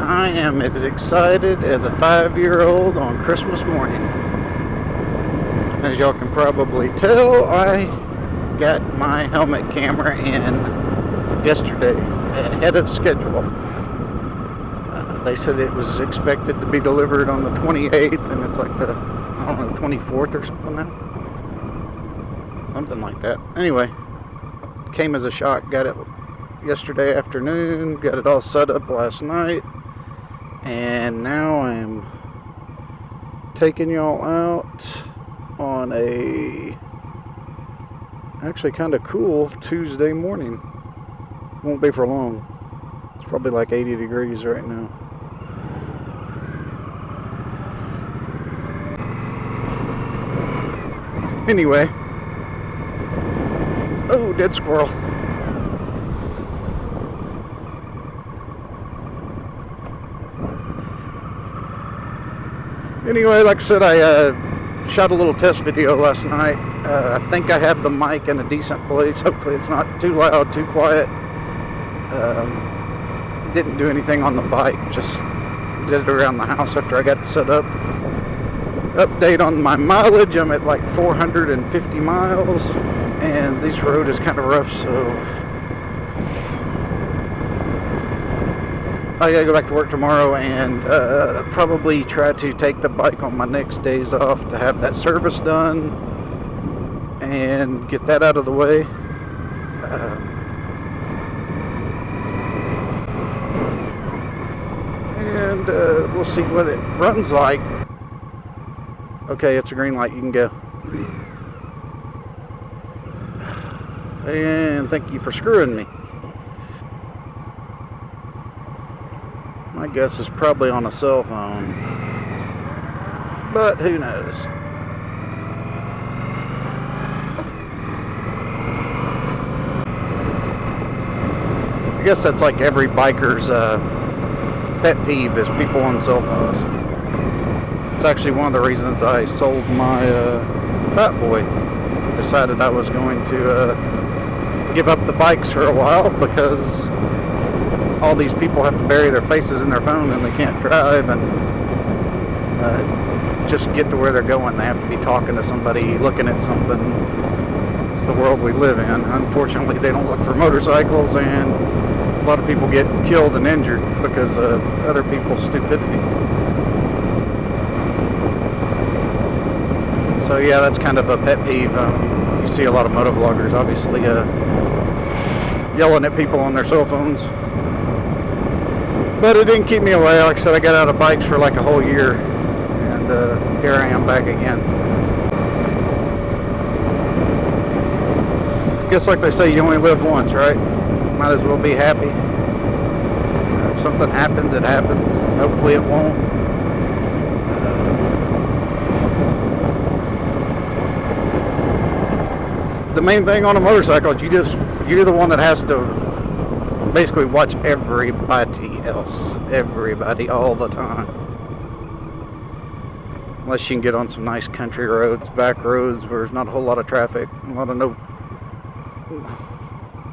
I am as excited as a 5-year-old on Christmas morning. As y'all can probably tell, I got my helmet camera in yesterday ahead of schedule. They said it was expected to be delivered on the 28th, and it's like the, I don't know, 24th or something now. Something like that. Anyway, came as a shock. Got it yesterday afternoon. Got it all set up last night. And now I'm taking y'all out on a actually kind of cool Tuesday morning. Won't be for long. It's probably like 80 degrees right now. Anyway. Oh, dead squirrel. Anyway, like I said, I shot a little test video last night. I think I have the mic in a decent place. Hopefully it's not too loud, too quiet. Didn't do anything on the bike, just did it around the house after I got it set up. Update on my mileage, I'm at like 450 miles, and this road is kind of rough, so I gotta go back to work tomorrow and probably try to take the bike on my next days off to have that service done and get that out of the way. And we'll see what it runs like. Okay, it's a green light, you can go. And thank you for screwing me. My guess is probably on a cell phone, but who knows? I guess that's like every biker's pet peeve is people on cell phones. It's actually one of the reasons I sold my Fat Boy. Decided I was going to give up the bikes for a while because all these people have to bury their faces in their phone and they can't drive and just get to where they're going. They have to be talking to somebody, looking at something. It's the world we live in. Unfortunately, they don't look for motorcycles, and a lot of people get killed and injured because of other people's stupidity. So yeah, that's kind of a pet peeve. You see a lot of motovloggers obviously yelling at people on their cell phones. But it didn't keep me away. Like I said, I got out of bikes for like a whole year, and here I am back again. I guess like they say, you only live once, right? Might as well be happy. If something happens, it happens. Hopefully it won't. The main thing on a motorcycle is you're the one that has to basically watch everybody else, everybody, all the time. Unless you can get on some nice country roads, back roads where there's not a whole lot of traffic, a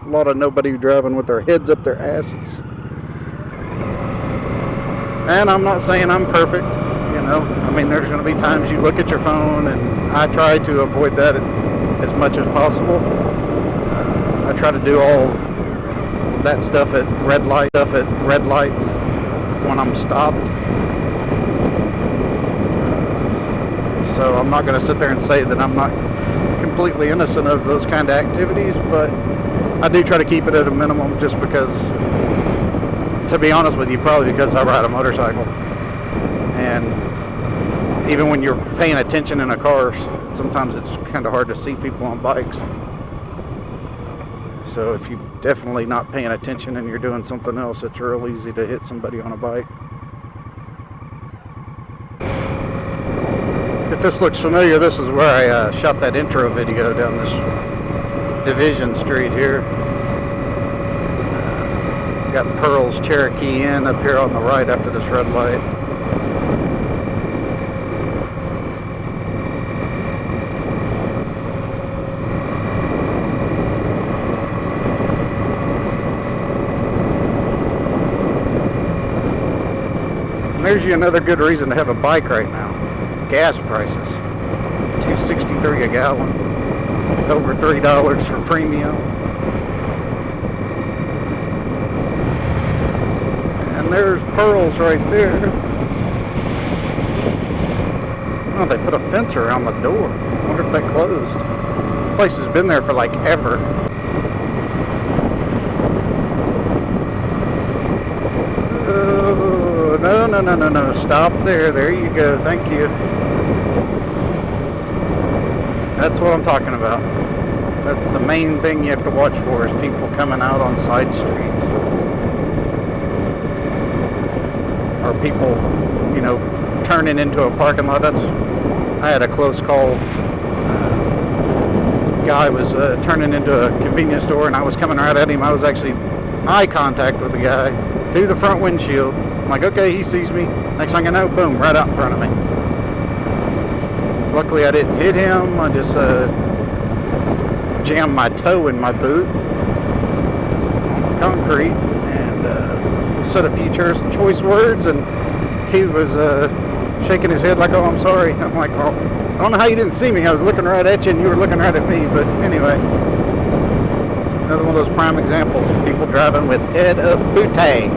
lot of nobody driving with their heads up their asses. And I'm not saying I'm perfect, you know. I mean, there's going to be times you look at your phone, and I try to avoid that as much as possible. I try to do all that stuff at red lights when I'm stopped. So I'm not going to sit there and say that I'm not completely innocent of those kind of activities, but I do try to keep it at a minimum, just because, to be honest with you, probably because I ride a motorcycle. And even when you're paying attention in a car, sometimes it's kind of hard to see people on bikes. So if you're definitely not paying attention and you're doing something else, it's real easy to hit somebody on a bike. If this looks familiar, this is where I shot that intro video down this division street here. Got Pearl's Cherokee Inn up here on the right after this red light. And there's you another good reason to have a bike right now. Gas prices. $2.63 a gallon. Over $3 for premium. And there's Pearl's right there. Oh, they put a fence around the door. I wonder if that closed. The place has been there for like ever. Oh, no. Stop there. There you go. Thank you. That's what I'm talking about. That's the main thing you have to watch for, is people coming out on side streets. Or people, you know, turning into a parking lot. I had a close call. Guy was turning into a convenience store, and I was coming right at him. I was actually eye contact with the guy through the front windshield. I'm like, okay, he sees me. Next thing I know, boom, right out in front of me. Luckily, I didn't hit him. I just jammed my toe in my boot on the concrete and said a few choice words, and he was shaking his head like, oh, I'm sorry. I'm like, well, I don't know how you didn't see me. I was looking right at you and you were looking right at me. But anyway, another one of those prime examples of people driving with head up booty.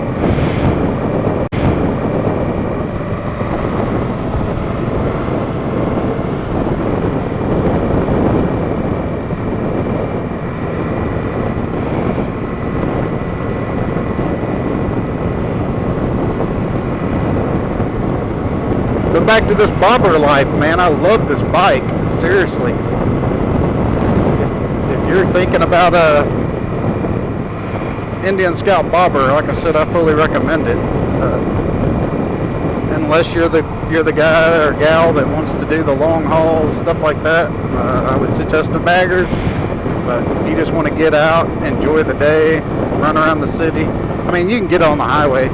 But back to this bobber life, man. I love this bike. Seriously. If you're thinking about a Indian Scout bobber, like I said, I fully recommend it. Unless you're the guy or gal that wants to do the long hauls, stuff like that, I would suggest a bagger. But if you just want to get out, enjoy the day, run around the city, I mean, you can get on the highway.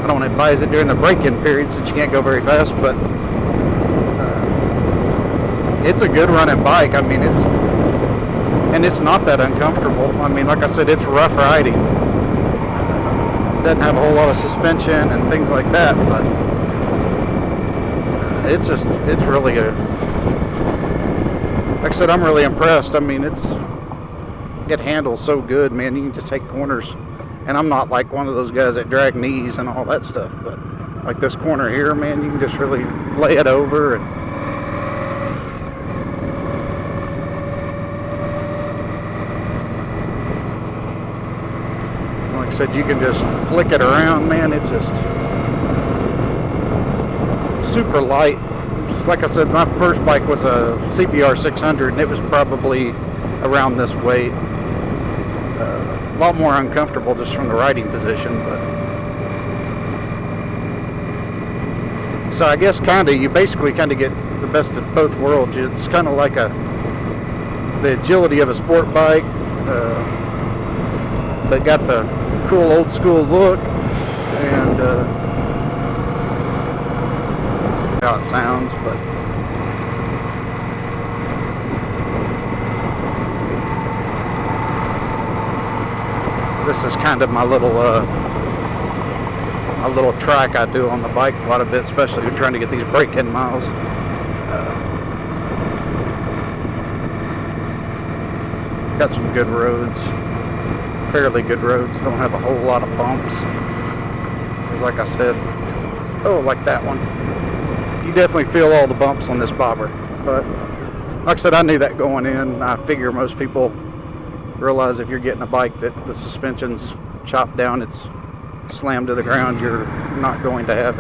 I don't advise it during the break-in period since you can't go very fast, but it's a good running bike. I mean, it's not that uncomfortable. I mean, like I said, it's rough riding. Doesn't have a whole lot of suspension and things like that, but it's really a, like I said, I'm really impressed. I mean, it handles so good, man. You can just take corners. And I'm not like one of those guys that drag knees and all that stuff, but like this corner here, man, you can just really lay it over. And like I said, you can just flick it around, man. It's just super light. Just like I said, my first bike was a CBR 600, and it was probably around this weight. A lot more uncomfortable just from the riding position, but so I guess you basically kind of get the best of both worlds. It's kind of like the agility of a sport bike, but got the cool old school look, and how it sounds, but this is kind of my little track I do on the bike quite a bit, especially when trying to get these break-in miles. Got some good roads, fairly good roads. Don't have a whole lot of bumps. Because like I said, oh, like that one. You definitely feel all the bumps on this bobber. But like I said, I knew that going in. I figure most people realize if you're getting a bike that the suspension's chopped down, it's slammed to the ground, you're not going to have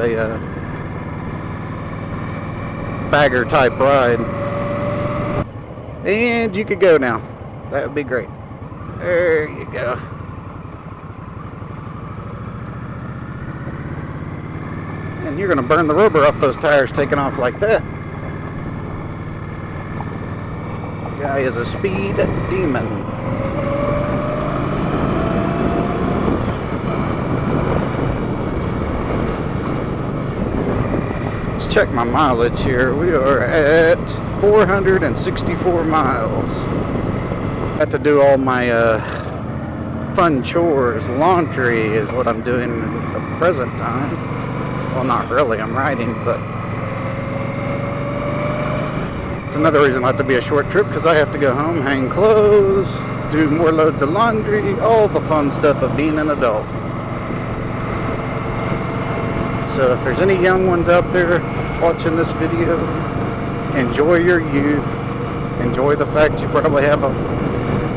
bagger type ride. And you could go now. That would be great. There you go. And you're going to burn the rubber off those tires taking off like that. Guy is a speed demon. Let's check my mileage here. We are at 464 miles. I have to do all my fun chores. Laundry is what I'm doing at the present time. Well, not really, I'm riding, but it's another reason not to be a short trip, because I have to go home, hang clothes, do more loads of laundry, all the fun stuff of being an adult. So if there's any young ones out there watching this video, enjoy your youth. Enjoy the fact you probably have a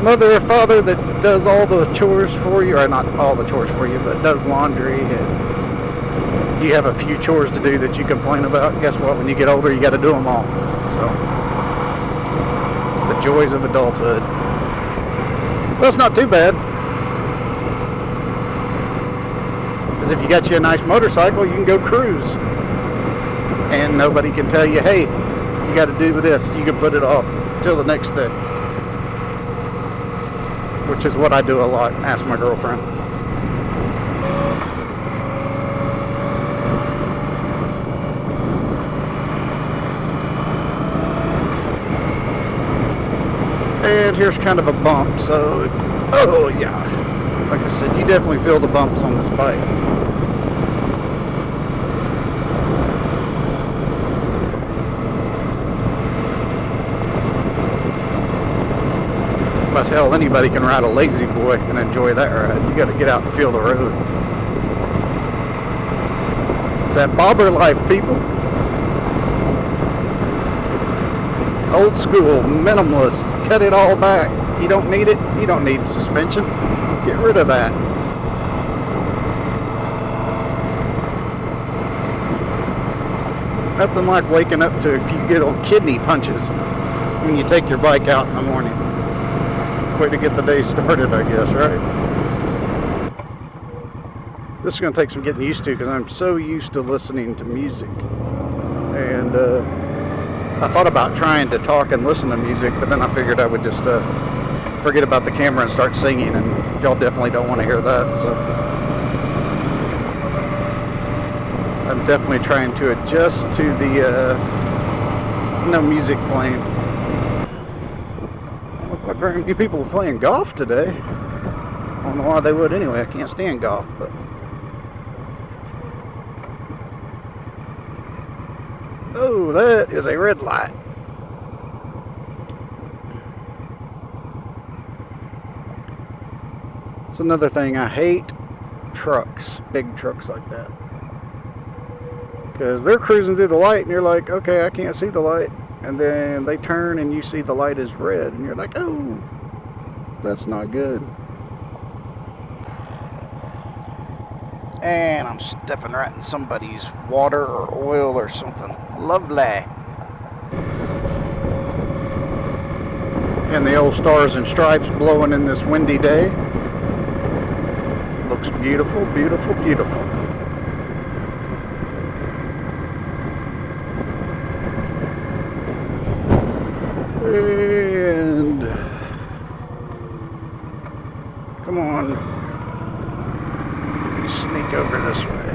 mother or father that does all the chores for you, or not all the chores for you, but does laundry, and you have a few chores to do that you complain about. Guess what? When you get older, you got to do them all. So, the joys of adulthood. Well, it's not too bad. Because if you got you a nice motorcycle, you can go cruise. And nobody can tell you, hey, you got to do this. You can put it off till the next day. Which is what I do a lot. Ask my girlfriend. And here's kind of a bump, so, oh yeah, like I said, you definitely feel the bumps on this bike. But hell, anybody can ride a lazy boy and enjoy that ride. You got to get out and feel the road. It's that bobber life, people. Old school, minimalist, cut it all back. You don't need it. You don't need suspension. Get rid of that. Nothing like waking up to a few good old kidney punches when you take your bike out in the morning. It's a way to get the day started, I guess, right? This is going to take some getting used to, because I'm so used to listening to music. And I thought about trying to talk and listen to music, but then I figured I would just forget about the camera and start singing, and y'all definitely don't want to hear that. So I'm definitely trying to adjust to the no music playing. Look like very many people are playing golf today. I don't know why they would anyway. I can't stand golf, but oh, that is a red light. It's another thing I hate. Trucks, big trucks like that. Because they're cruising through the light and you're like, okay, I can't see the light. And then they turn and you see the light is red and you're like, oh, that's not good. And I'm stepping right in somebody's water or oil or something. Lovely. And the old stars and stripes blowing in this windy day. Looks beautiful, beautiful, beautiful. And come on, sneak over this way.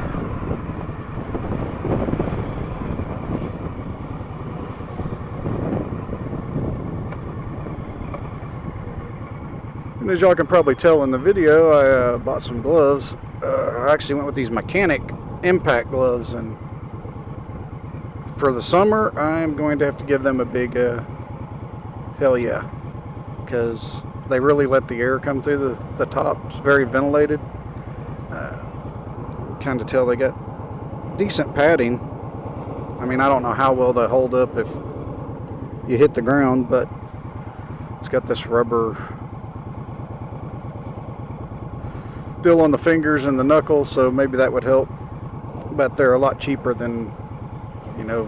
And as y'all can probably tell in the video, I bought some gloves. I actually went with these mechanic impact gloves, and for the summer I'm going to have to give them a big hell yeah, because they really let the air come through the top. It's very ventilated. Kind of tell they got decent padding. I mean, I don't know how well they hold up if you hit the ground, but it's got this rubber deal on the fingers and the knuckles, so maybe that would help. But they're a lot cheaper than, you know,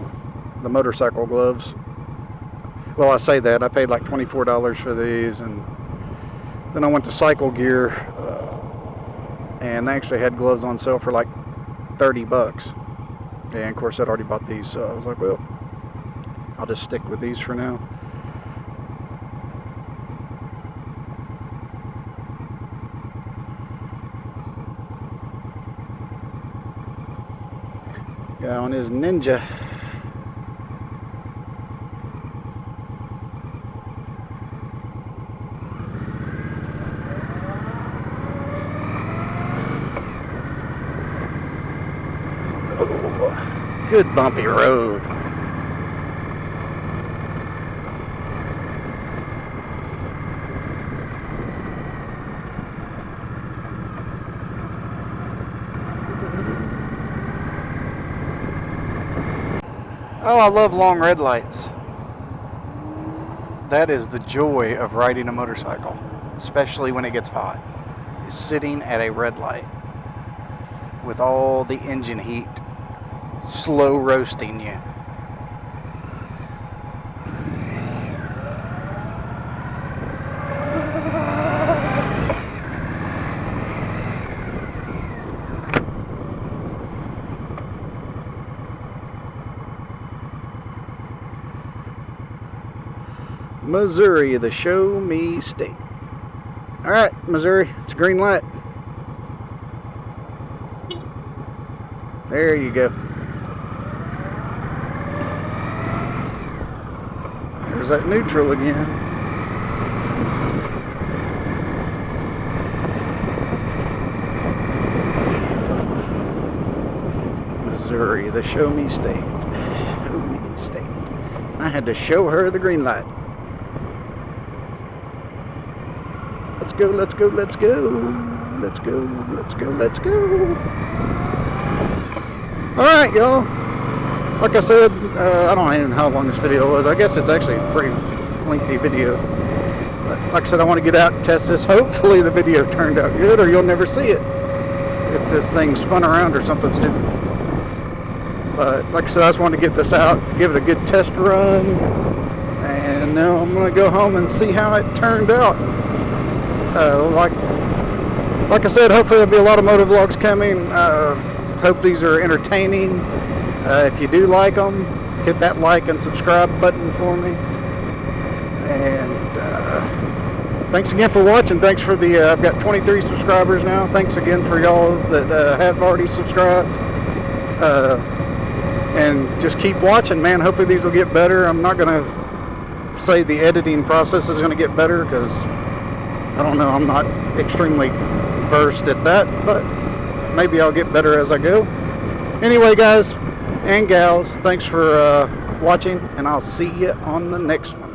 the motorcycle gloves. Well, I say that, I paid like $24 for these, and then I went to Cycle Gear, and they actually had gloves on sale for like 30 bucks. And of course I'd already bought these, so I was like, well, I'll just stick with these for now. Guy on his Ninja. Oh, good bumpy road. Oh, I love long red lights. That is the joy of riding a motorcycle, especially when it gets hot, is sitting at a red light with all the engine heat slow roasting you. Missouri, the show me state. All right, Missouri, it's a green light. There you go. There's that neutral again. Missouri, the show me state. Show me state. I had to show her the green light. Let's go, let's go, let's go. Let's go, let's go, let's go. Alright, y'all. Like I said, I don't even know how long this video was. I guess it's actually a pretty lengthy video. But like I said, I want to get out and test this. Hopefully the video turned out good, or you'll never see it if this thing spun around or something stupid. But like I said, I just wanted to get this out, give it a good test run. And now I'm going to go home and see how it turned out. Like I said, hopefully there'll be a lot of motovlogs coming. Hope these are entertaining. If you do like them, hit that like and subscribe button for me. And thanks again for watching. Thanks for the I've got 23 subscribers now. Thanks again for y'all that have already subscribed. And just keep watching, man. Hopefully these will get better. I'm not gonna say the editing process is gonna get better, because I don't know, I'm not extremely versed at that, but maybe I'll get better as I go. Anyway, guys and gals, thanks for watching, and I'll see you on the next one.